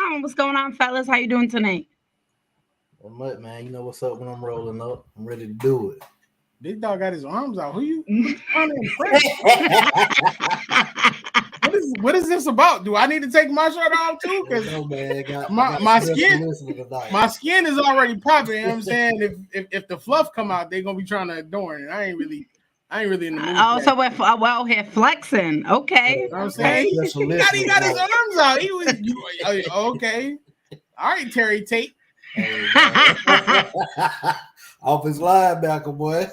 on? What's going on, fellas? How you doing tonight? I'm up, man. You know what's up when I'm rolling up. I'm ready to do it. Big dog got his arms out. Who you trying to impress? What is this about? Do I need to take my shirt off too? Because my skin is already popping. You know what I'm saying? If the fluff come out, they're gonna be trying to adorn it. I ain't really in the mood. Oh, so we're well here flexing. Okay. You know what I'm saying? He got his arms out. He was okay. All right, Terry Tate. Off his linebacker, boy.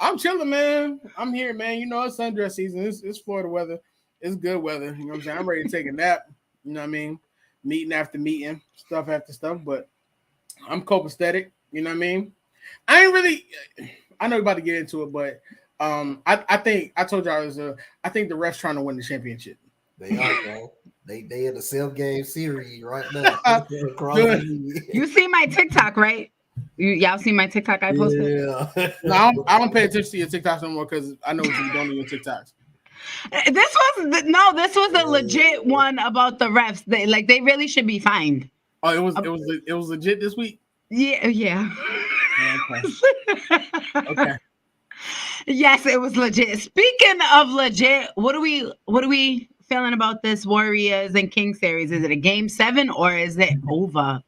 I'm chilling, man. I'm here, man. You know, it's sundress season. It's Florida weather. It's good weather. You know what I'm saying? I'm ready to take a nap. You know what I mean? Meeting after meeting, stuff after stuff. But I'm copacetic. You know what I mean? I know you're about to get into it, but I think I told y'all I think the refs trying to win the championship. They are, bro. They in the self-game series right now. You see my TikTok, right? Y'all see my TikTok I posted? Yeah. No, I don't pay attention to your TikToks no more because I know what you're doing in your TikToks. This was a legit one about the refs. They really should be fined. Oh, it was legit this week? Yeah. Okay. Yes, it was legit. Speaking of legit, what are we feeling about this Warriors and Kings series? Is it a game 7 or is it over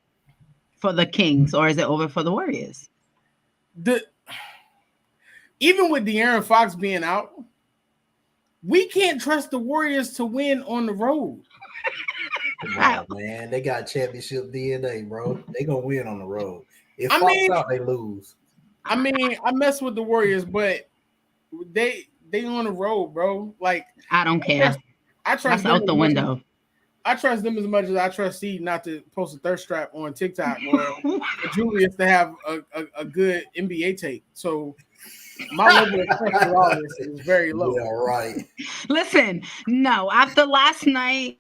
for the Kings or is it over for the Warriors? Even with De'Aaron Fox being out, we can't trust the Warriors to win on the road. Come on, man. They got championship DNA, bro. They gonna win on the road. If Fox out, they lose. I mean, I mess with the Warriors, but they on the road, bro. Like I don't care. I trust them out the window. I trust them as much as I trust Seed not to post a thirst trap on TikTok or for Julius to have a good NBA take. So my level of trust for all this is very low. Yeah, right. Listen, no. After last night,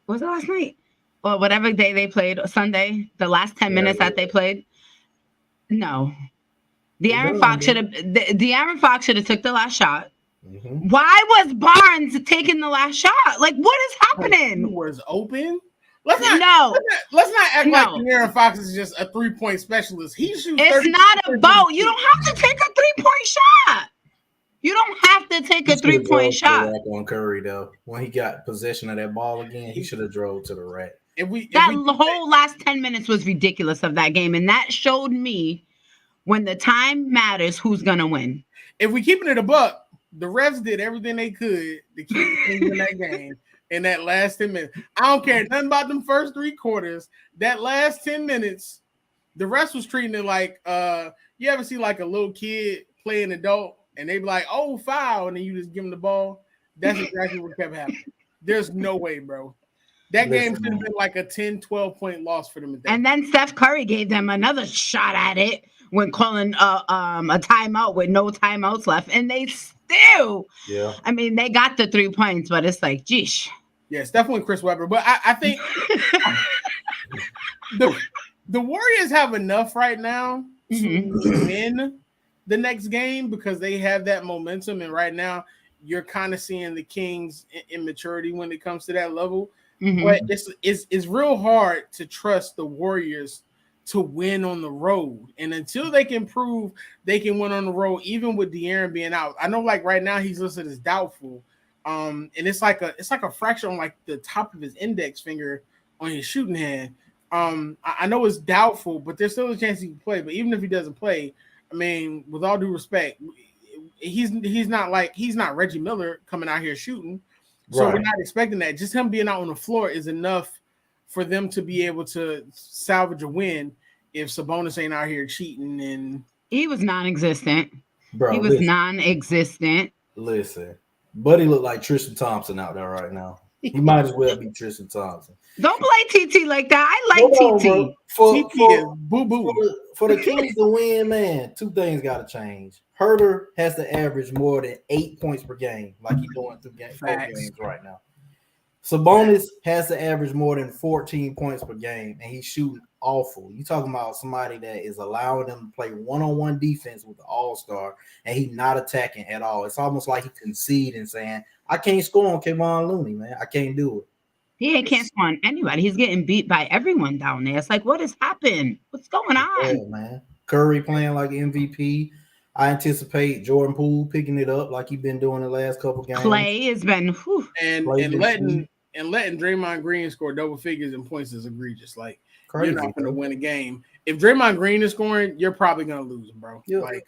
was it last night or whatever day they played? Sunday, the last 10 minutes that they played. No, De'Aaron Fox should have took the last shot. Mm-hmm. Why was Barnes taking the last shot? Like, what is happening? He was open. Let's not act like De'Aaron Fox is just a 3-point specialist. He shoots. It's not about. You don't have to take a 3-point shot. You don't have to take a 3-point shot. On Curry though, when he got possession of that ball again, he should have drove to the rack. The whole last 10 minutes was ridiculous of that game, and that showed me when the time matters, who's gonna win. If we keeping it a buck, the refs did everything they could to keep things in that game in that last 10 minutes. I don't care nothing about them first 3 quarters. That last 10 minutes, the refs was treating it like you ever see like a little kid play an adult and they be like, oh, foul, and then you just give them the ball. That's exactly what kept happening. There's no way, bro. That game should have been like a 10, 12-point loss for them. And then Steph Curry gave them another shot at it when calling a timeout with no timeouts left. And they still, I mean, they got the 3 points, but it's like, geesh. Yeah, it's definitely Chris Webber. But I think the Warriors have enough right now to win the next game because they have that momentum. And right now, you're kind of seeing the Kings' immaturity when it comes to that level. Mm-hmm. But it's real hard to trust the Warriors to win on the road. And until they can prove they can win on the road, even with De'Aaron being out, I know like right now he's listed as doubtful. And it's like a fracture on like the top of his index finger on his shooting hand. I know it's doubtful, but there's still a chance he can play. But even if he doesn't play, I mean, with all due respect, he's not Reggie Miller coming out here shooting. So we're not expecting that. Just him being out on the floor is enough for them to be able to salvage a win if Sabonis ain't out here cheating. And he was non-existent. Bro, he was non-existent. Listen, Buddy looked like Tristan Thompson out there right now. He might as well be Tristan Thompson. Don't play TT like that. I like TT. For the Kings to win, man, 2 things got to change. Herter has to average more than 8 points per game, like he's doing through 4 games right now. Sabonis has to average more than 14 points per game, and he's shooting awful. You talking about somebody that is allowing them to play one-on-one defense with the all-star, and he's not attacking at all. It's almost like he conceded and saying, I can't score on Kevon Looney, man. I can't do it. He can't score on anybody. He's getting beat by everyone down there. It's like, what has happened? What's going on? Yeah, man. Curry playing like MVP. I anticipate Jordan Poole picking it up like he's been doing the last couple games. Clay has been and letting Draymond Green score double figures in points is egregious. Like crazy, you're not going to win a game if Draymond Green is scoring. You're probably going to lose, bro. Yep. Like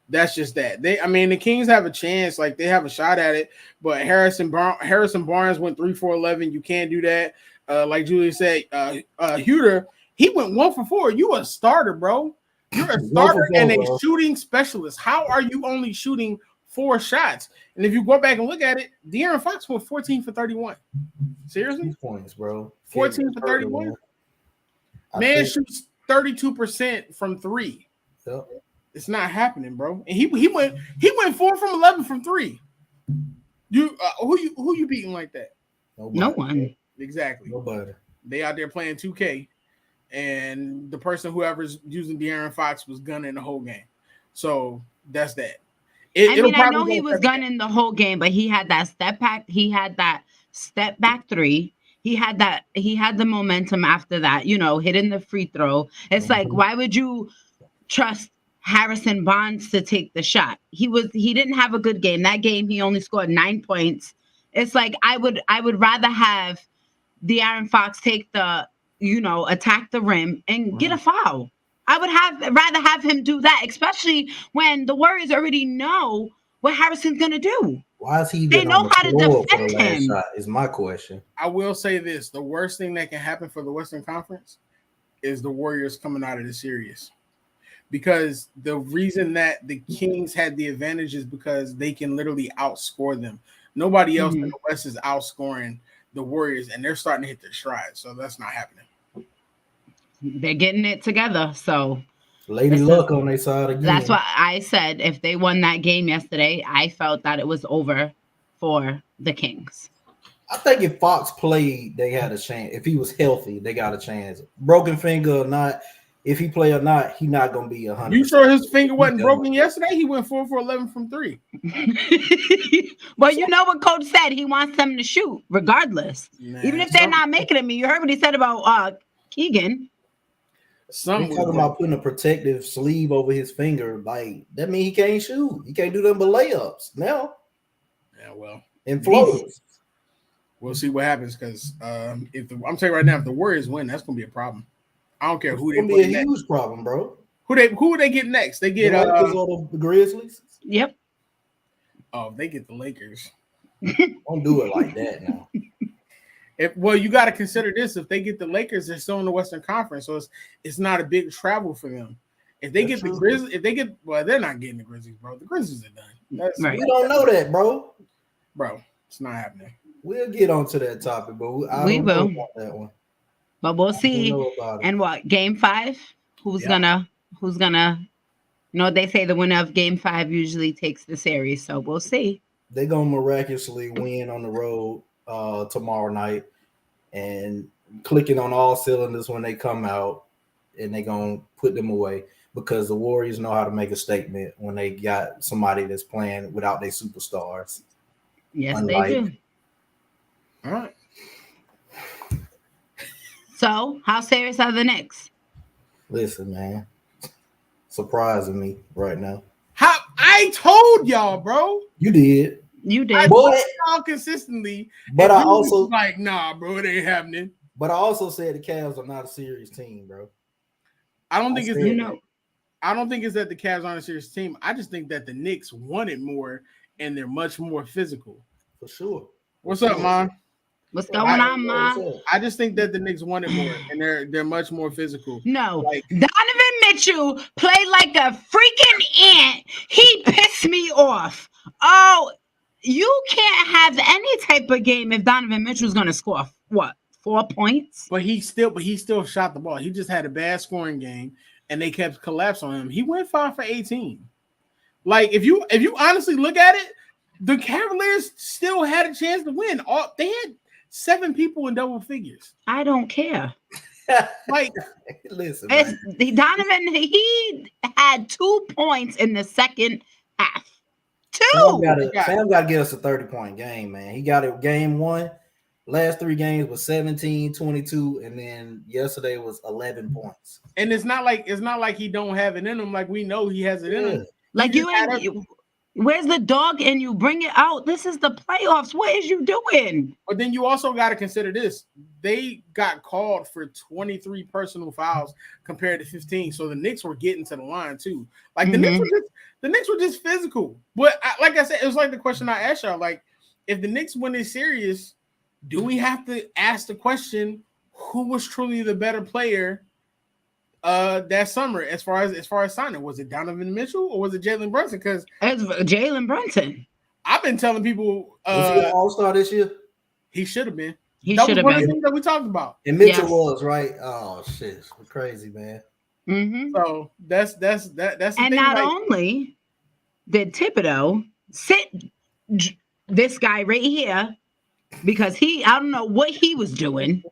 that's just that. The Kings have a chance. Like they have a shot at it, but Harrison Barnes went 3 for 11. You can't do that. Like Julia said, Huter, he went 1 for 4. You a starter, bro. You're a starter and a shooting specialist. How are you only shooting 4 shots? And if you go back and look at it, De'Aaron Fox went 14 for 31. Seriously? 2 points, bro. 14 for 31? Man shoots 32% from 3. Yep. It's not happening, bro. And he went 4 from 11 from 3. You who you beating like that? Nobody. No one. Exactly. Nobody. They out there playing 2K. And the person whoever's using De'Aaron Fox was gunning the whole game. So that's that. I know he was gunning the whole game, but he had that step back. He had that step back 3. He had the momentum after that, hitting the free throw. It's like, why would you trust Harrison Barnes to take the shot? He didn't have a good game. That game, he only scored 9 points. It's like, I would rather have De'Aaron Fox take the, attack the rim and get a foul. I would rather have him do that, especially when the Warriors already know what Harrison's gonna do. Why is he? They know how to defend him. Shot, is my question. I will say this: the worst thing that can happen for the Western Conference is the Warriors coming out of the series, because the reason that the Kings had the advantage is because they can literally outscore them. Nobody else in the West is outscoring the Warriors, and they're starting to hit their stride. So that's not happening. They're getting it together. So Lady Luck on their side again. That's why I said if they won that game yesterday, I felt that it was over for the Kings. I think if Fox played, they had a chance. If he was healthy, they got a chance. Broken finger or not, if he play or not, he not going to be 100. You sure his finger wasn't broken yesterday? He went 4 for 11 from 3. Well, you know what Coach said. He wants them to shoot regardless. Man, even if they're not making it. You heard what he said about Keegan. Talking about putting a protective sleeve over his finger, like that means he can't shoot. He can't do them but layups now. Yeah, well, and floaters. We'll see what happens because I'm telling you right now, if the Warriors win, that's gonna be a problem. I don't care who they put next. Huge problem, bro. Who would they get next? They get the Grizzlies. Yep. Oh, they get the Lakers. Don't do it like that now. You got to consider this. If they get the Lakers, they're still in the Western Conference, so it's not a big travel for them. If they get the Grizzlies, they're not getting the Grizzlies, bro. The Grizzlies are done. Right. We don't know that, bro. Bro, it's not happening. We'll get onto that topic, but we will. Know about that one. But we'll see. And what, game 5? Who's gonna? They say the winner of game 5 usually takes the series, so we'll see. They're gonna miraculously win on the road tomorrow night and clicking on all cylinders when they come out, and they're gonna put them away because the Warriors know how to make a statement when they got somebody that's playing without their superstars. Yes, they do. All right. So, how serious are the Knicks? Listen, man, surprising me right now. I told y'all, bro. You did. I told y'all consistently. But I also like, nah, bro, it ain't happening. But I also said the Cavs are not a serious team, bro. I don't think it's that the Cavs aren't a serious team. I just think that the Knicks want it more, and they're much more physical. For sure. What's up, Mom? What's going on, Mom? I just think that the Knicks want it more, and they're much more physical. No, Donovan Mitchell played like a freaking ant. He pissed me off. Oh, you can't have any type of game if Donovan Mitchell's going to score 4 points. But he still shot the ball. He just had a bad scoring game, and they kept collapse on him. He went 5 for 18. Like if you honestly look at it, the Cavaliers still had a chance to win. They had 7 people in double figures. I don't care. Like, listen, Donovan, he had 2 points in the second half. 2. Sam got to get us a 30-point game, man. He got it game 1. Last 3 games was 17, 22, and then yesterday was 11 points. And it's not like he don't have it in him. Like we know he has it in him. Like where's the dog and you bring it out? This is the playoffs. What is you doing? But then you also got to consider this. They got called for 23 personal fouls compared to 15. So the Knicks were getting to the line too. Like the Knicks were just physical. But like I said, it was like the question I asked y'all. Like, if the Knicks win this series, do we have to ask the question, who was truly the better player that summer as far as signing? Was it Donovan Mitchell or was it Jalen Brunson? Because it's Jalen Brunson. I've been telling people was he an all-star this year? He should have been. He should have been. That we talked about. And Mitchell was, right? Oh shit. It's crazy, man. Mm-hmm. So that's the and thing, not only did Thibodeau sit this guy right here because I don't know what he was doing.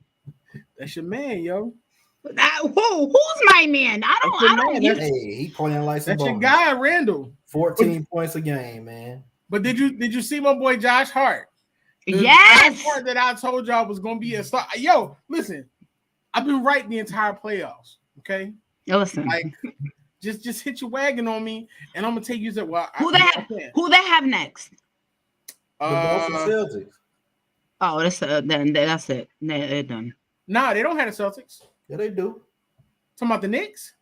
That's your man, yo. Who's my man? I don't. Hey, he playing like some. That's your guy, Randall. 14 points a game, man. But did you see my boy Josh Hart? Yes. Josh Hart that I told y'all was gonna be a star. Yo, listen, I've been right the entire playoffs. Okay. Listen, like just hit your wagon on me, and I'm gonna take you to who they have next? The Boston Celtics. Oh, that's it. They're done. Nah, they don't have the Celtics. Yeah, they do. Talking about the Knicks?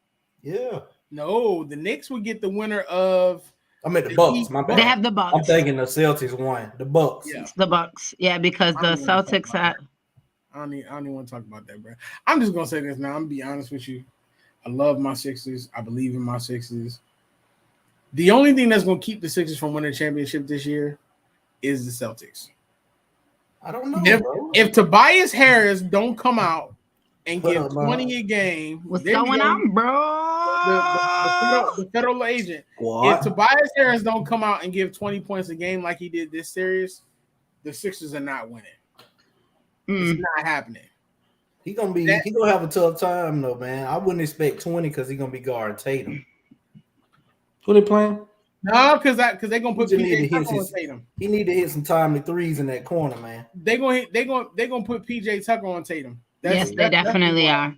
Yeah. No, the Knicks would get the winner of. I mean the Bucks. My bad. They have the Bucks. I'm thinking the Celtics won. The Bucks. Yeah. The Bucks. Yeah, because the Celtics had. I don't even want to talk about that, bro. I'm just gonna say this now. I'm gonna be honest with you. I love my Sixers. I believe in my Sixers. The only thing that's gonna keep the Sixers from winning a championship this year is the Celtics. I don't know. If Tobias Harris don't come out and give 20 a game, what's going on, bro? The federal agent. What? If Tobias Harris don't come out and give 20 points a game like he did this series, the Sixers are not winning. It's not happening. He gonna have a tough time though, man. I wouldn't expect 20 because he's gonna be guarding Tatum. Who they playing? No, because they're gonna put PJ Tucker on Tatum. He need to hit some timely threes in that corner, man. They're gonna put PJ Tucker on Tatum. Yes, they definitely are.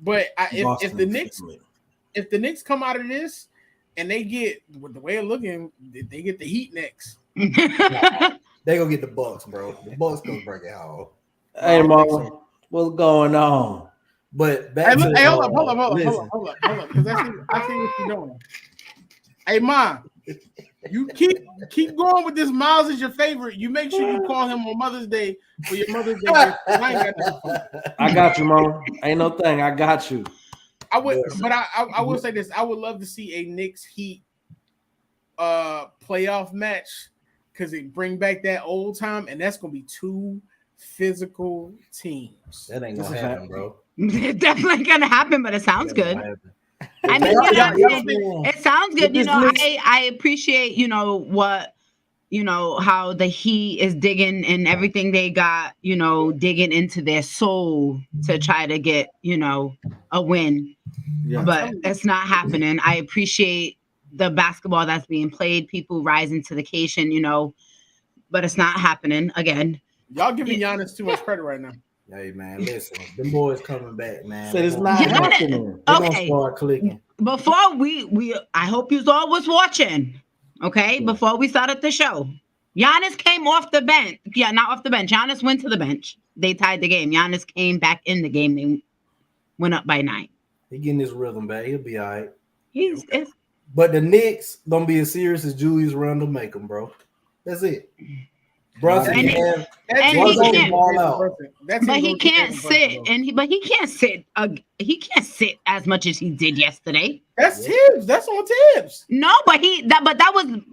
But if the Knicks come out of this and they get, with the way it's looking, they get the Heat next. They gonna get the Bucks, bro. The Bucks gonna break it home. Hey, Mama, what's going on? But hold up, because I see what you're doing. Hey, Ma, you keep going with this. Miles is your favorite. You make sure you call him on Mother's Day for your Mother's Day. I got you, Mom. Ain't no thing. I got you. I will say this. I would love to see a Knicks Heat playoff match because it bring back that old time, and that's gonna be two physical teams. That ain't gonna happen, bro. It's definitely gonna happen, but it sounds good. I mean, it sounds good. You know, I appreciate, how the Heat is digging and everything they got, digging into their soul to try to get, a win. Yeah. But it's not happening. I appreciate the basketball that's being played, people rising to the occasion, but it's not happening again. Y'all giving Giannis too much credit right now. Hey man, listen, them boys coming back, man. So it's not happening. They're gonna start clicking. Before we I hope you all was watching. Okay, before we started the show, Giannis came off the bench. Yeah, not off the bench. Giannis went to the bench. They tied the game. Giannis came back in the game. They went up by 9. He getting his rhythm back. He'll be all right. But the Knicks don't be as serious as Julius Randle make them, bro. That's it. Brunson he can't sit, but he can't sit. He can't sit as much as he did yesterday. That's Tibbs. That's on Tibbs. No, but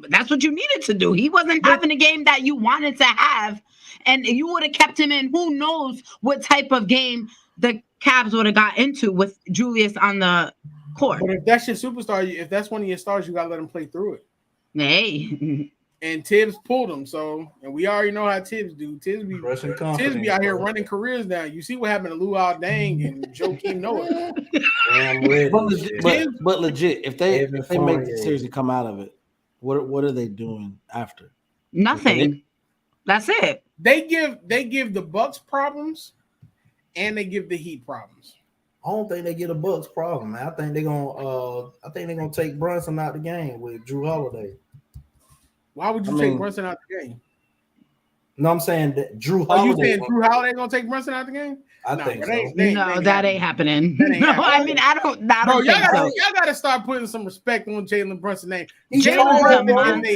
that's what you needed to do. He wasn't having a game that you wanted to have, and you would have kept him in. Who knows what type of game the Cavs would have got into with Julius on the court. But if that's your superstar, if that's one of your stars, you gotta let him play through it. Hey. And Tibbs pulled him, and we already know how Tibbs do. Tibbs be out here running careers now. You see what happened to Luol Deng and Joakim Noah. But legit, if they make the series and come out of it, what are they doing after? Nothing. That's it. They give the Bucks problems, and they give the Heat problems. I don't think they get a Bucks problem, man. I think they're gonna take Brunson out the game with Drew Holiday. Why would you take Brunson out the game? No, I'm saying that Drew Holiday. Holiday. You saying Drew Holiday gonna take Brunson out the game? I think so. That ain't happening. I mean, I don't think so. Y'all gotta start putting some respect on Jalen Brunson's name. Jalen's a monster.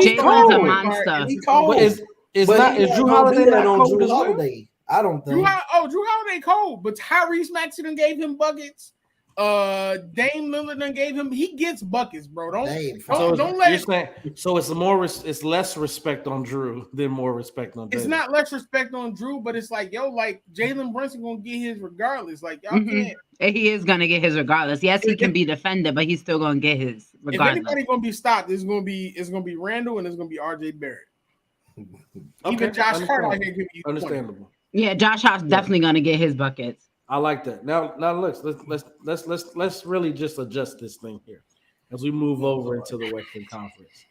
Jalen's a monster. Is Drew Holiday not cold as well? I don't think. Drew Holiday cold, but Tyrese Maxey done gave him buckets. Dame Lillard done gave him. He gets buckets, bro. Don't let. You're saying, so it's less respect on Drew than more respect on Dame. It's not less respect on Drew, but it's like Jalen Brunson gonna get his regardless. Like y'all can't. He is gonna get his regardless. Yes, he can be defended, but he's still gonna get his regardless. If anybody's gonna be stopped, it's gonna be Randall and it's gonna be RJ Barrett. Even Josh Hart out here giving you understandable. Yeah, Josh Hart's definitely gonna get his buckets. I like that. Now let's really just adjust this thing here as we move over into the Western Conference.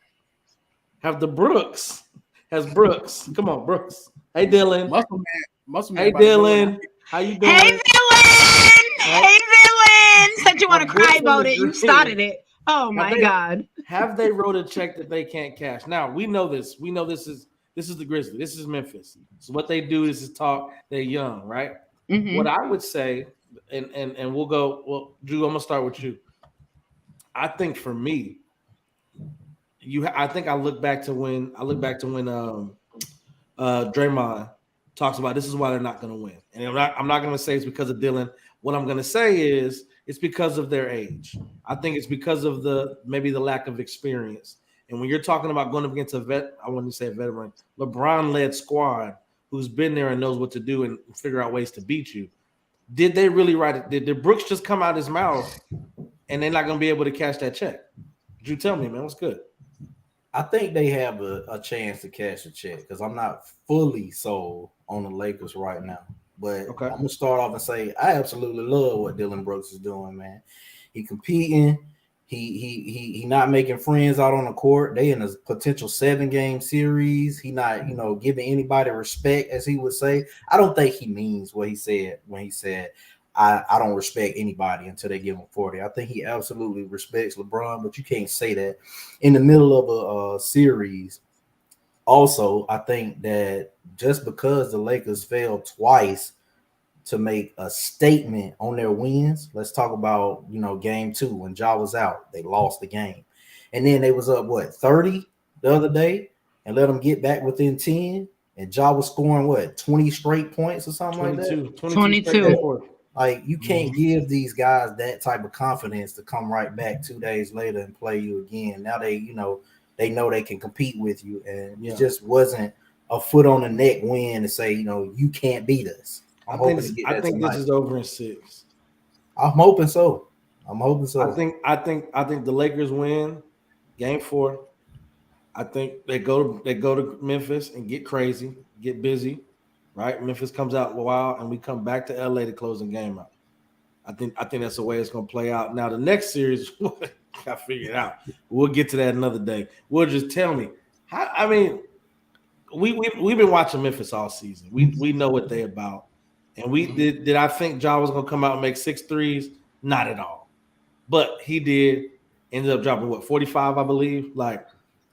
Has Brooks? Come on, Brooks. Hey, Dylan. Muscle man. Hey, Dylan. How you doing? Hey, Dylan. Said you want to cry about it. You started it. Oh my God. Have they wrote a check that they can't cash? Now we know this. We know this is the Grizzlies. This is Memphis. So what they do is talk. They're young, right? Mm-hmm. What I would say, and we'll go. Well, Drew, I'm gonna start with you. I think for me, I think I look back to when Draymond talks about this is why they're not gonna win, and I'm not gonna say it's because of Dylan. What I'm gonna say is it's because of their age. I think it's because of maybe the lack of experience. And when you're talking about going up against I wouldn't say a veteran, LeBron-led squad who's been there and knows what to do and figure out ways to beat you. Did they really write it? Did Brooks just come out his mouth and they're not going to be able to cash that check? You tell me, man, what's good? I think they have a chance to cash a check because I'm not fully sold on the Lakers right now. But I'm going to start off and say I absolutely love what Dylan Brooks is doing, man. He competing. He not making friends out on the court. They in a potential 7-game series. He not, giving anybody respect, as he would say. I don't think he means what he said when he said, I don't respect anybody until they give him 40. I think he absolutely respects LeBron, but you can't say that in the middle of a series. Also, I think that just because the Lakers failed twice to make a statement on their wins. Let's talk about, game 2 when Ja was out. They lost the game. And then they was up, 30 the other day and let them get back within 10. And Ja was scoring, 20 straight points or something 22, like that? 22. Like, you can't give these guys that type of confidence to come right back 2 days later and play you again. Now they know they can compete with you. And it just wasn't a foot on the neck win to say, you can't beat us. I think this is over in 6. I'm hoping so. I think the Lakers win game 4. I think they go to Memphis and get crazy, get busy, right? Memphis comes out a while and we come back to LA to close the game out. I think that's the way it's going to play out. Now the next series, I figured it out. We'll get to that another day. We'll just tell me. We've been watching Memphis all season. We know what they're about. And we did I think Ja was gonna come out and make 6 threes? Not at all. But he did. Ended up dropping 45, I believe.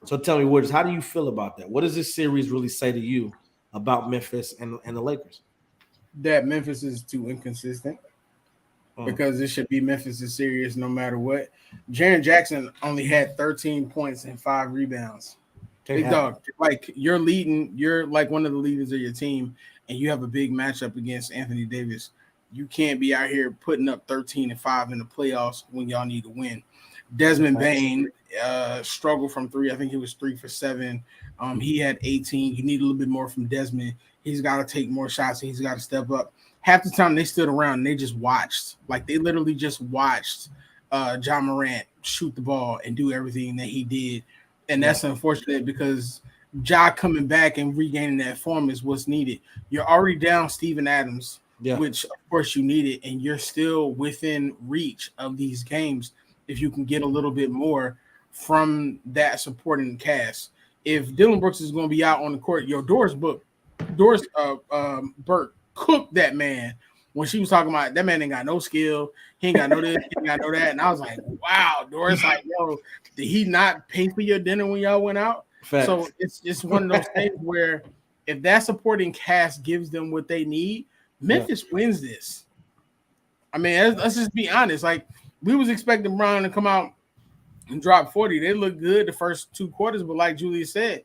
So tell me, Woods, how do you feel about that? What does this series really say to you about Memphis and the Lakers? That Memphis is too inconsistent. Because it should be Memphis' series no matter what. Jaren Jackson only had 13 points and 5 rebounds. Big dog, you're leading, you're like one of the leaders of your team, and you have a big matchup against Anthony Davis. You can't be out here putting up 13 and 5 in the playoffs when y'all need to win. Desmond Bane struggled from 3. I think he was 3 for 7. He had 18. You need a little bit more from Desmond. He's got to take more shots. And he's got to step up. Half the time they stood around and they just watched. They literally just watched John Morant shoot the ball and do everything that he did. And that's unfortunate because Ja coming back and regaining that form is what's needed. You're already down Steven Adams, which, of course, you need it, and you're still within reach of these games if you can get a little bit more from that supporting cast. If Dylan Brooks is going to be out on the court, your door's booked. Doris Burke cooked that man when she was talking about that man ain't got no skill, he ain't got no this, he ain't got no that, and I was like, wow, Doris, like, yo, did he not pay for your dinner when y'all went out? Facts. So it's just one of those things where if that supporting cast gives them what they need, Memphis wins this. I mean, let's just be honest. Like, we was expecting Brown to come out and drop 40. They looked good the first 2 quarters, but like Julia said,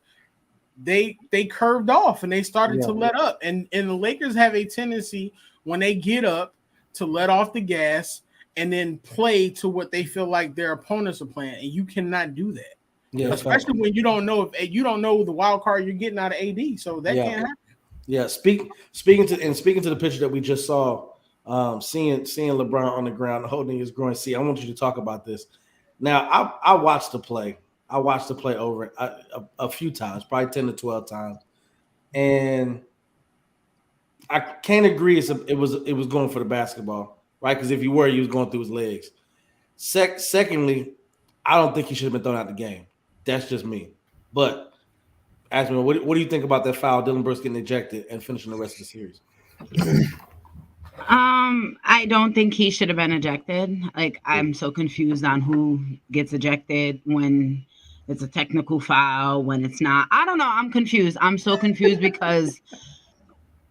they curved off and they started to let up. And the Lakers have a tendency when they get up to let off the gas and then play to what they feel like their opponents are playing. And you cannot do that. Yeah, especially when you don't know the wild card you're getting out of AD. So that can't happen. Yeah, speaking to the picture that we just saw, seeing LeBron on the ground holding his groin. See, I want you to talk about this. Now, I watched the play. I watched the play over a few times, probably 10 to 12 times, and I can't agree. It was going for the basketball, right? Because if he was going through his legs. Secondly, I don't think he should have been thrown out of the game. That's just me. But ask me, what do you think about that foul? Dylan Brooks getting ejected and finishing the rest of the series. I don't think he should have been ejected. Like, I'm so confused on who gets ejected when it's a technical foul, when it's not. I don't know. I'm confused. I'm so confused because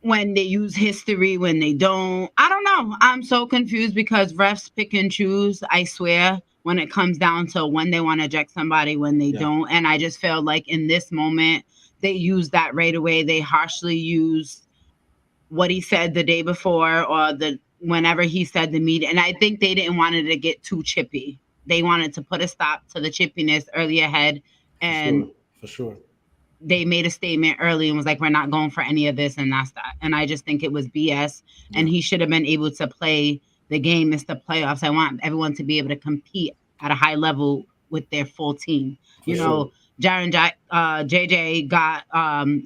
when they use history, when they don't. I don't know. I'm so confused because refs pick and choose, I swear, when it comes down to when they want to eject somebody, when they don't. And I just feel like in this moment, they use that right away. They harshly use what he said the day before or whenever he said the media. And I think they didn't want it to get too chippy. They wanted to put a stop to the chippiness early ahead. And for sure. They made a statement early and was like, we're not going for any of this and that's that. And I just think it was BS. And he should have been able to play the game. It's the playoffs. I want everyone to be able to compete at a high level with their full team. You know, Jaren JJ got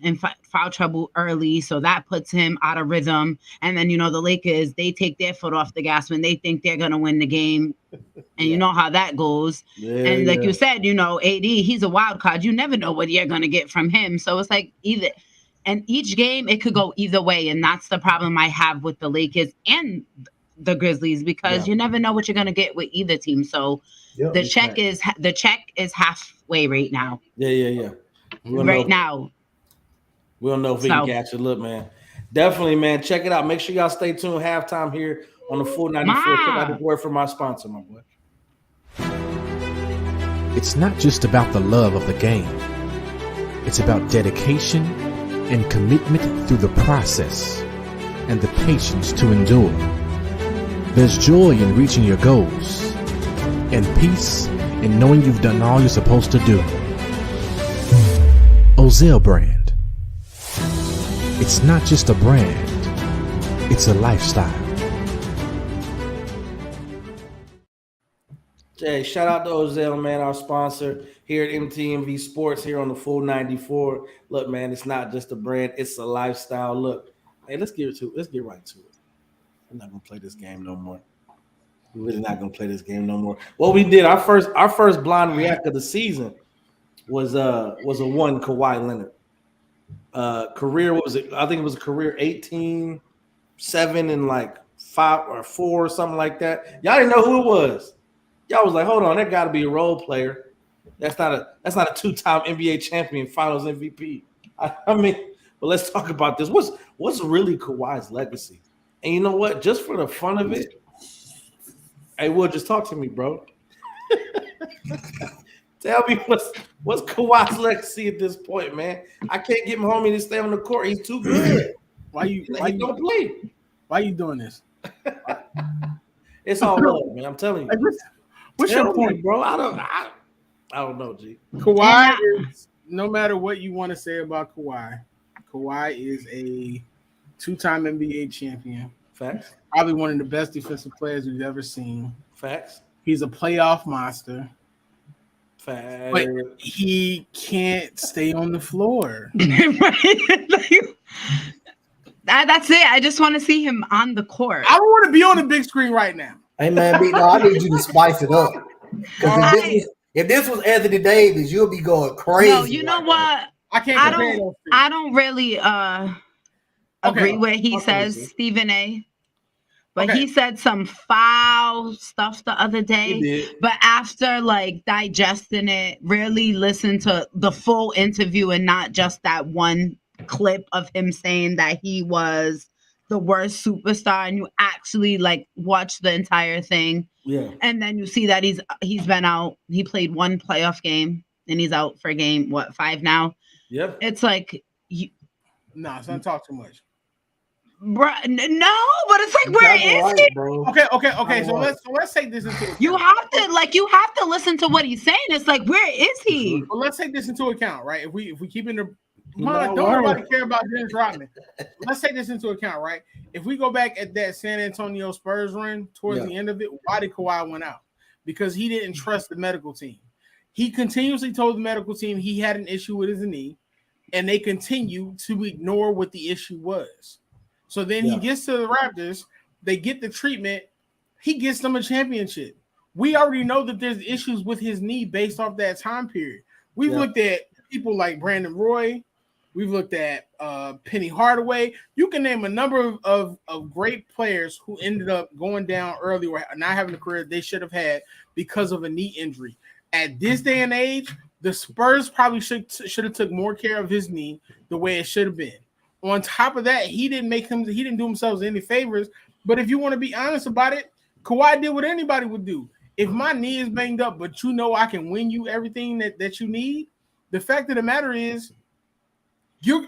in foul trouble early, so that puts him out of rhythm. And then, the Lakers, they take their foot off the gas when they think they're going to win the game. And you know how that goes. And like you said, AD, he's a wild card. You never know what you're going to get from him. So it's like and each game, it could go either way. And that's the problem I have with the Lakers and the Grizzlies, because you never know what you're going to get with either team. So the check is halfway right now. Yeah. Now. We don't know if we can catch it. Look, man. Definitely, man. Check it out. Make sure y'all stay tuned. Halftime here on the Full 94. Check out the word from my sponsor, my boy. It's not just about the love of the game. It's about dedication and commitment through the process and the patience to endure. There's joy in reaching your goals and peace in knowing you've done all you're supposed to do. Ozell brand. It's not just a brand, it's a lifestyle. Hey, shout out to Ozell, man, our sponsor here at MTMV Sports here on the Full 94. Look, man, it's not just a brand, it's a lifestyle. Look, hey, let's get right to it. I'm not gonna play this game no more. We're really not gonna play this game no more. What we did, our first blind react of the season was a one Kawhi Leonard. Career, what was it? I think it was a career 18, 7, and like 5 or 4 or something like that. Y'all didn't know who it was. Y'all was like, hold on, that got to be a role player. That's not a 2-time NBA champion, Finals MVP. I mean, but let's talk about this. What's really Kawhi's legacy? And you know what? Just for the fun of it, hey, Will, just talk to me, bro. Tell me what's Kawhi's legacy at this point, man? I can't get my homie to stay on the court. He's too good. Why you don't play? Why you doing this? It's all love, man. I'm telling you. What's your point, bro? I don't know, G. Kawhi is, no matter what you want to say about Kawhi is a 2-time NBA champion. Facts. Probably one of the best defensive players we've ever seen. Facts. He's a playoff monster. Facts. But he can't stay on the floor. That's it. I just want to see him on the court. I don't want to be on the big screen right now. Hey, man, I need you to spice it up. Because if this was Anthony Davis, you'll be going crazy. No, you know what? I can't compare those two. I don't really agree with he Okay. says, Stephen A. But Okay. he said some foul stuff the other He day. did. But after like digesting it, really listen to the full interview and not just that one clip of him saying that he was the worst superstar, and you actually like watch the entire thing. Yeah. And then you see that he's been out. He played one playoff game and he's out for game 5 now. Yep. It's like Nah, son, talk too much. Bruh, no, but it's like, where is he? Bro. Okay. So let's take this into account. You have to listen to what he's saying. It's like, where is he? Well, let's take this into account, right? If we keep in the don't nobody care about Dennis Rodman. Let's take this into account, right? If we go back at that San Antonio Spurs run towards the end of it, why did Kawhi went out? Because he didn't trust the medical team. He continuously told the medical team he had an issue with his knee, and they continue to ignore what the issue was. So then he gets to the Raptors, they get the treatment, he gets them a championship. We already know that there's issues with his knee based off that time period. We've looked at people like Brandon Roy, we've looked at Penny Hardaway. You can name a number of great players who ended up going down early or not having the career they should have had because of a knee injury. At this day and age, the Spurs probably should have took more care of his knee the way it should have been. On top of that, he didn't do himself any favors. But if you want to be honest about it, Kawhi did what anybody would do. If my knee is banged up, but you know I can win you everything that you need, the fact of the matter is,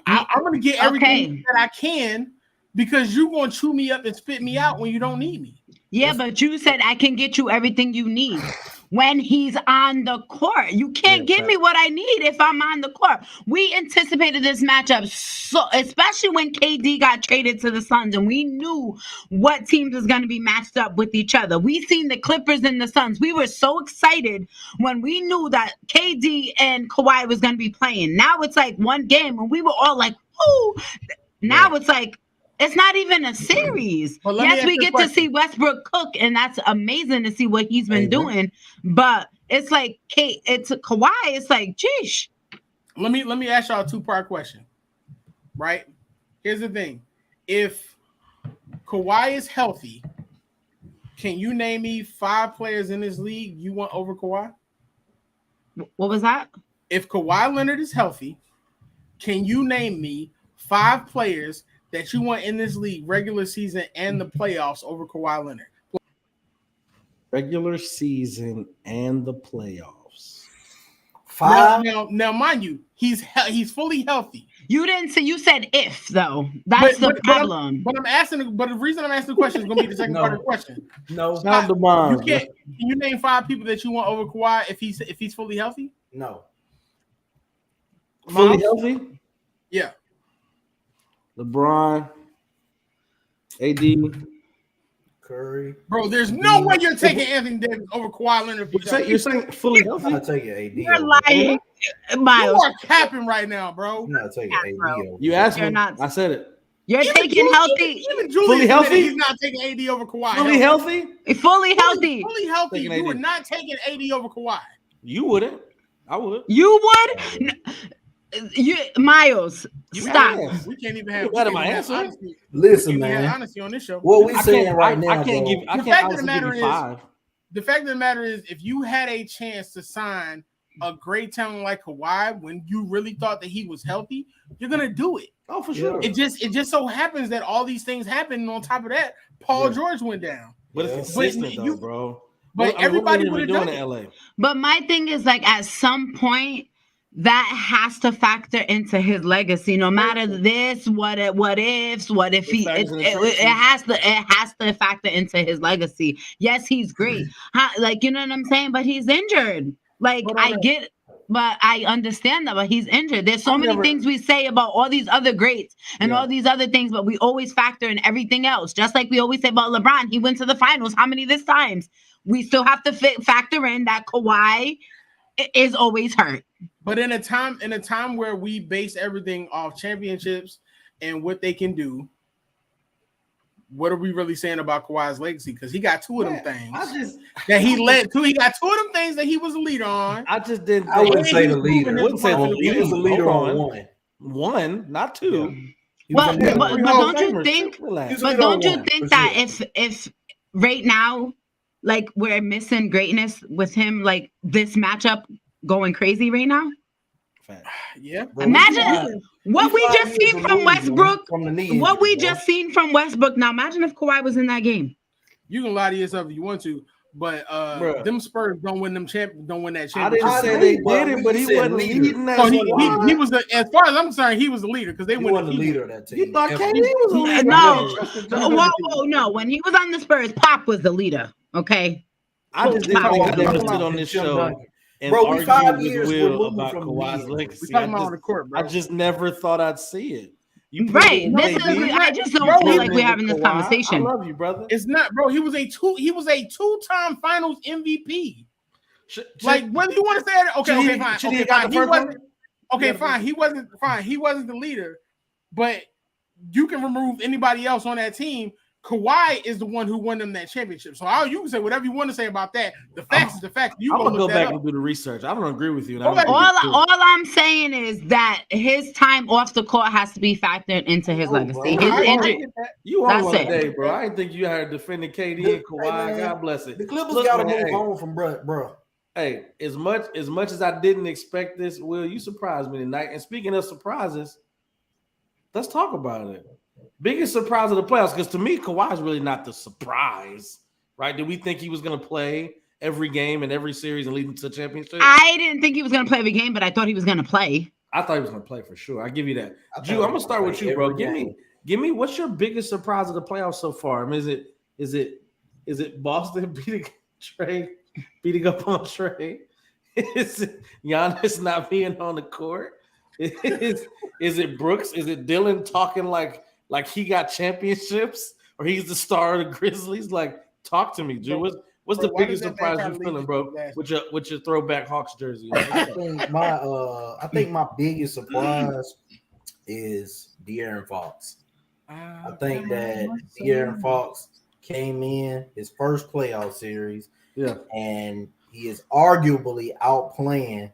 I'm going to get everything that I can because you're going to chew me up and spit me out when you don't need me. Yeah, but you said I can get you everything you need when he's on the court. You can't give me what I need if I'm on the court. We anticipated this matchup, so especially when KD got traded to the Suns, and we knew what teams was going to be matched up with each other. We seen the Clippers and the Suns. We were so excited when we knew that KD and Kawhi was going to be playing. Now it's like one game, and we were all like, "Ooh!" Now it's like, it's not even a series. Yes, we get to see Westbrook cook, and that's amazing to see what he's been doing. But it's like, it's Kawhi. It's like, geesh. Let me ask y'all a two-part question. Right? Here's the thing: if Kawhi is healthy, can you name me 5 players in this league you want over Kawhi? What was that? If Kawhi Leonard is healthy, can you name me 5 players that you want in this league, regular season and the playoffs, over Kawhi Leonard? Regular season and the playoffs. 5. Now, mind you, he's fully healthy. You didn't say. You said if though. That's the problem. But the reason I'm asking the question is going to be the second part of the question. No, it's not the bomb. Can you name 5 people that you want over Kawhi if he's fully healthy? No. Fully healthy? Yeah. LeBron, AD, Curry. Bro, there's no way you're taking Anthony Davis over Kawhi Leonard. You're saying fully healthy? I'm not taking AD. You're lying, Miles. You are capping right now, bro. I'm not taking AD. Over. You asked me. Not. I said it. You're taking healthy. Even Julius fully healthy. He's not taking AD over Kawhi. Fully healthy? Fully healthy. Fully healthy. Taking You AD. are not taking AD over Kawhi. You wouldn't. I would. You would. Miles, stop. We can't even have. That in my answer. Honesty. Listen, We can't have man. honesty on this show. What we saying right now, I can't bro, give. I The can't fact of the honestly give matter you 5. The fact of the matter is, if you had a chance to sign a great talent like Kawhi when you really thought that he was healthy, you're gonna do it. Oh, for sure. It just so happens that all these things happen, and on top of that, Paul George went down. But it's consistent though, bro. But everybody would have done in it. LA. But my thing is, like, at some point, that has to factor into his legacy. No matter this, what if it has to factor into his legacy. Yes, he's great. Like, you know what I'm saying? But he's injured. Like, I understand that, but he's injured. There's so many things we say about all these other greats and all these other things, but we always factor in everything else. Just like we always say about LeBron, he went to the finals how many this times? We still have to factor in that Kawhi is always hurt. But in a time where we base everything off championships and what they can do, what are we really saying about Kawhi's legacy? Because he got 2 of them things that he led to. He got 2 of them things that he was a leader on. I just didn't. I wouldn't say the leader. Wouldn't say the He was a leader on 1. 1, not 2. But in the don't you think? Relax. But don't you for think that sure. if right now, like we're missing greatness with him, like this matchup going crazy right now? Fact. Yeah. Bro, Imagine what we 5 just years seen from removed, man, Westbrook. from the knee What we injury, bro. just seen from Westbrook. Now imagine if Kawhi was in that game. You can lie to yourself if you want to, but Bruh. them Spurs don't win that championship. I didn't say they did it, but he wasn't leading that. So squad. he was as far as I'm concerned, he was the leader because they He won wasn't the leader of that team. You thought Ever. KD was the leader? No. When he was on the Spurs, Pop was the leader. Okay. I just didn't think I'd ever sit on this show and Bro, we 5 argue years with Will removed about from Kawhi's the legacy. We're talking about on the court, bro. I just never thought I'd see it. You Right. I just don't feel like we're having this conversation. I love you, brother. It's not, bro. He was a two-time Finals MVP. Like whether you want to say it, okay, fine. He wasn't the leader, but you can remove anybody else on that team. Kawhi is the one who won them that championship. So you can say whatever you want to say about that. The facts is the facts. I'm gonna go back and do the research. I don't agree with you. All I'm saying is that his time off the court has to be factored into his legacy. Bro. His injury. You on one day, bro. I didn't think you had defending KD and Kawhi. God bless it. The Clippers got to move on from bro. Hey, as much as I didn't expect this, Will, you surprised me tonight. And speaking of surprises, let's talk about it. Biggest surprise of the playoffs, because to me, Kawhi's really not the surprise, right? Did we think he was going to play every game and every series and lead into the championship? I didn't think he was going to play every game, but I thought he was going to play. I thought he was going to play for sure. I give you that. Drew, I'm going to start with you, bro. Give me what's your biggest surprise of the playoffs so far? I mean, is it Boston beating up on Trey? Is it Giannis not being on the court? Is it Brooks? Is it Dylan talking like he got championships or he's the star of the Grizzlies? Like, talk to me, Drew. What's the biggest surprise you're feeling, bro? With your throwback Hawks jersey? I think my biggest surprise is De'Aaron Fox. I think that De'Aaron Fox came in his first playoff series, and he is arguably outplaying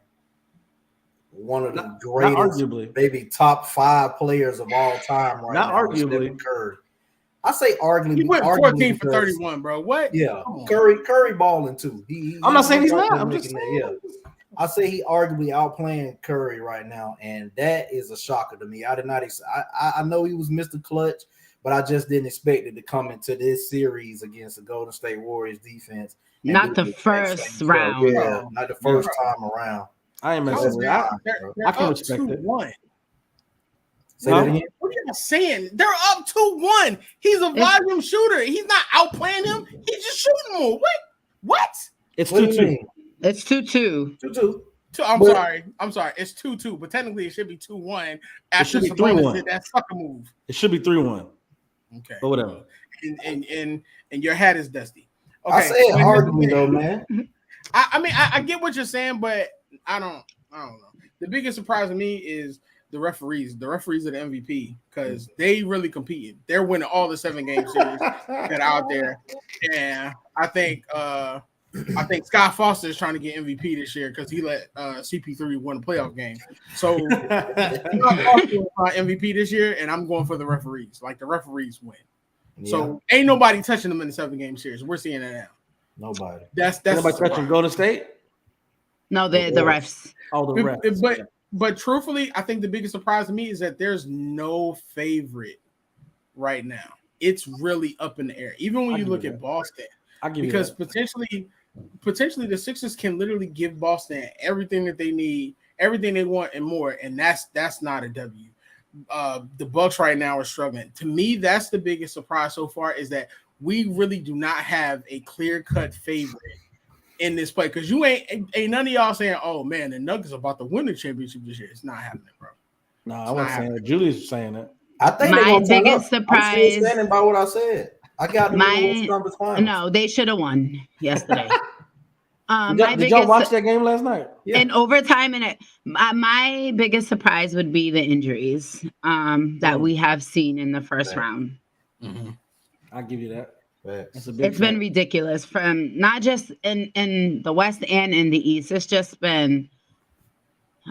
one of the greatest, maybe top 5 players of all time right now. Arguably. Curry. I say arguably. He went 14 for 31, bro. What? Yeah, Curry balling too. I'm not saying he's not. I'm just saying. I say he arguably outplaying Curry right now, and that is a shocker to me. I did not. I know he was Mr. Clutch, but I just didn't expect it to come into this series against the Golden State Warriors defense. Not the first round. Yeah, not the first time around. I ain't messing with that. I can respect it. Say that again. What are you saying? They're up 2-1. He's a volume shooter. He's not outplaying him. He's just shooting more. What? It's 2-2. It's 2-2. 2-2. I'm sorry. It's 2-2, but technically it should be 2-1. After Sabonis did that sucker move. It should be 3-1. Okay. But whatever. And your hat is dusty. Okay. I say it hardly though, man. I get what you're saying, but I don't know. The biggest surprise to me is the referees. The referees are the MVP because they really competed. They're winning all the 7-game series that are out there. And I think Scott Foster is trying to get MVP this year because he let CP3 win a playoff game. So Scott Foster is my MVP this year, and I'm going for the referees. Like the referees win. Yeah. So ain't nobody touching them in the 7-game series. We're seeing that now. Nobody. That's nobody touching Golden State. No, the refs. Oh, the refs. But truthfully, I think the biggest surprise to me is that there's no favorite right now. It's really up in the air. Even when you look at Boston, because potentially the Sixers can literally give Boston everything that they need, everything they want, and more. And that's not a W. The Bucks right now are struggling. To me, that's the biggest surprise so far is that we really do not have a clear-cut favorite in this play because you ain't none of y'all saying, "Oh man, the Nuggets are about to win the championship this year." It's not happening, bro. No, I wasn't saying that. Julie's saying that. I think my biggest surprise. I'm still standing by what I said. I got No, they should have won yesterday. Did y'all watch that game last night? Yeah. In overtime, and my biggest surprise would be the injuries that we have seen in the first round. Mm-hmm. I'll give you that. It's been ridiculous from not just in the West and in the East. It's just been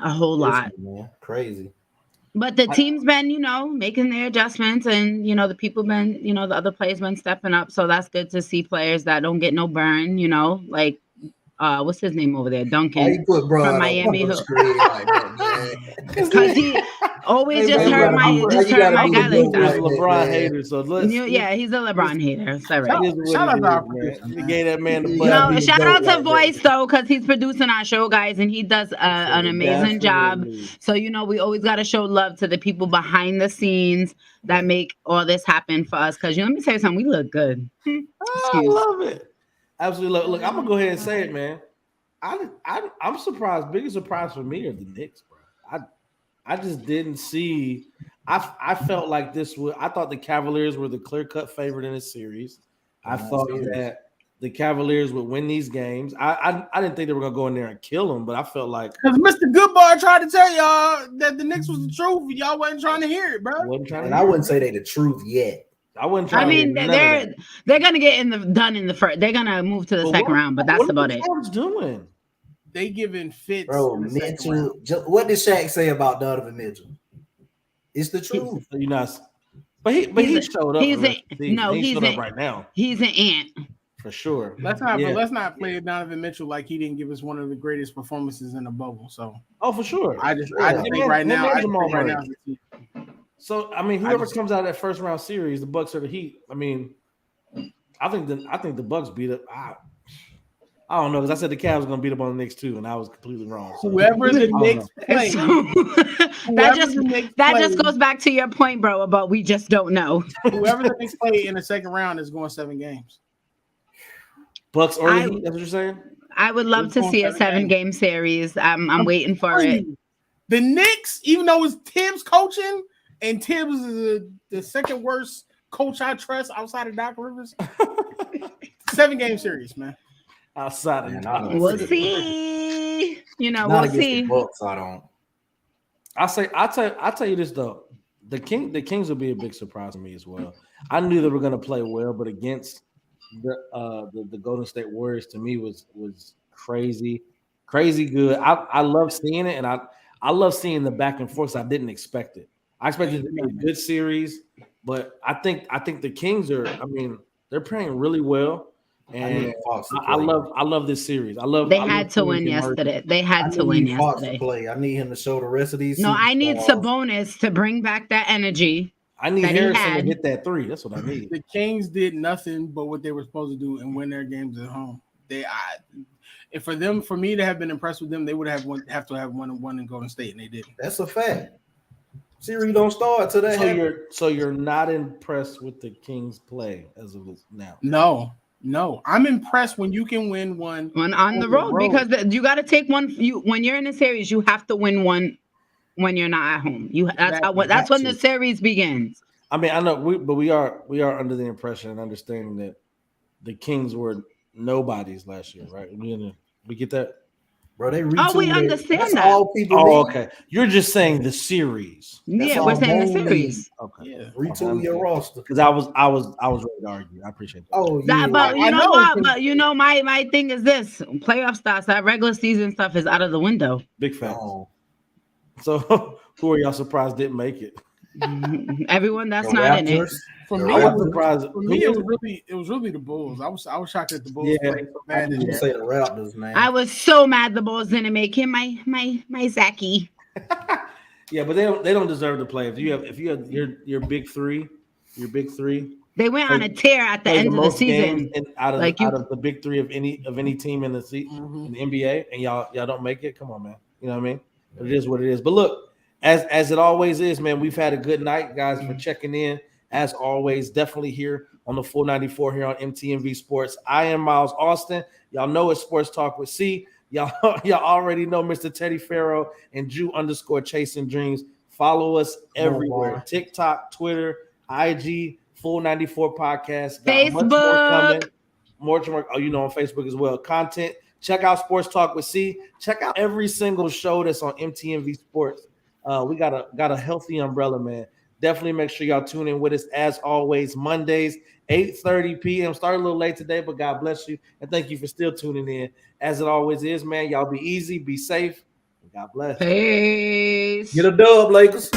a whole lot. Man, crazy. But the team's been, making their adjustments, and the people been, the other players been stepping up. So that's good to see players that don't get no burn. Like what's his name over there, Duncan. Why you put bro from on Miami the screen like that, man? Because he always Hey, just man, hurt my guy like He's a that. LeBron hater, so Yeah, he's a LeBron hater. It's all right. Shout out to our man. producer, He gave that man the No, button. shout out to Voice though, because he's producing our show, guys, and he does an amazing job. So we always got to show love to the people behind the scenes that make all this happen for us. Because let me tell you something, we look good. I love it. Absolutely. Look, I'm gonna go ahead and say it, man. I'm surprised. Biggest surprise for me are the Knicks, bro. I just didn't see. I felt like this would. I thought the Cavaliers were the clear-cut favorite in this series. I thought that the Cavaliers would win these games. I didn't think they were gonna go in there and kill them, but I felt like because Mr. Goodbar tried to tell y'all that the Knicks was the truth, and y'all wasn't trying to hear it, bro. I wouldn't say they the truth yet. I wouldn't try. I mean, they're gonna get done in the first. They're gonna move to the second round, but that's about it. What doing? They giving fits. Bro, Mitchell. What did Shaq say about Donovan Mitchell? It's the truth. But he showed up. He's showed up right now. He's an ant for sure. Let's not play Donovan Mitchell like he didn't give us one of the greatest performances in the bubble. So for sure. I think right now. So I mean, whoever comes out of that first round series, the Bucks or the Heat. I mean, I think the Bucks beat up. I don't know, because I said the Cavs were going to beat up on the Knicks too, and I was completely wrong. So. Whoever the Knicks play, that just goes back to your point, bro, about we just don't know. Whoever the Knicks play in the second round is going 7 games. Bucks or the Heat, that's what you're saying? I would love to see a 7-game series. I'm waiting for it. The Knicks, even though it's Tibbs coaching, and Tibbs is the second worst coach I trust outside of Doc Rivers, 7-game series, man. Outside of we'll see. We'll see. Bucks, I don't. I'll tell you this though. The Kings will be a big surprise to me as well. I knew they were going to play well, but against the Golden State Warriors to me was crazy good. I love seeing it, and I love seeing the back and forth. I didn't expect it. I expected it to be a good series, but I think the Kings are. I mean, they're playing really well. And I love this series. They had to win yesterday. I need him to show the rest of these. No, I need Sabonis to bring back that energy. I need Harrison to hit that 3. That's what I need. The Kings did nothing but what they were supposed to do and win their games at home. For me to have been impressed with them, they would have to have won in Golden State, and they didn't. That's a fact. Series don't start today. So you're not impressed with the Kings' play as of now? No, I'm impressed when you can win one on the road because you got to take one. When you're in a series, you have to win one when you're not at home. That's when the series begins. I mean, I know, we are under the impression and understanding that the Kings were nobodies last year, right? We get that. Bro, we understand that. All people okay. You're just saying the series. Yeah, we're saying the series. Okay. Yeah. Retool your roster. Because I was ready to argue. I appreciate that. Oh, yeah. But you know what? But my thing is this: playoff stuff, that regular season stuff is out of the window. Big facts. Oh. So who are y'all surprised didn't make it? Everyone that's not in it. For me, it was really the Bulls. I was shocked that the Bulls played so bad. You say the Raptors, man. I was so mad the Bulls didn't make him my Zachy. Yeah, but they don't deserve to play. If you have your big three, they went on a tear at the end of the season. Out of the big three of any team in the in the NBA, and y'all don't make it. Come on, man. You know what I mean? But it is what it is. But look, as it always is, man. We've had a good night, guys, for checking in. As always, definitely here on the 494 here on MTMV Sports. I am Miles Austin. Y'all know it's Sports Talk with C. Y'all already know Mr. Teddy Farrow and Jew_Chasing Dreams. Follow us everywhere. TikTok, Twitter, IG, Full 94 Podcast. Facebook. More on Facebook as well. Content. Check out Sports Talk with C. Check out every single show that's on MTMV Sports. We got a healthy umbrella, man. Definitely make sure y'all tune in with us as always. Mondays, 8:30 p.m. Started a little late today, but God bless you. And thank you for still tuning in. As it always is, man, y'all be easy, be safe, and God bless. Peace. Get a dub, Lakers.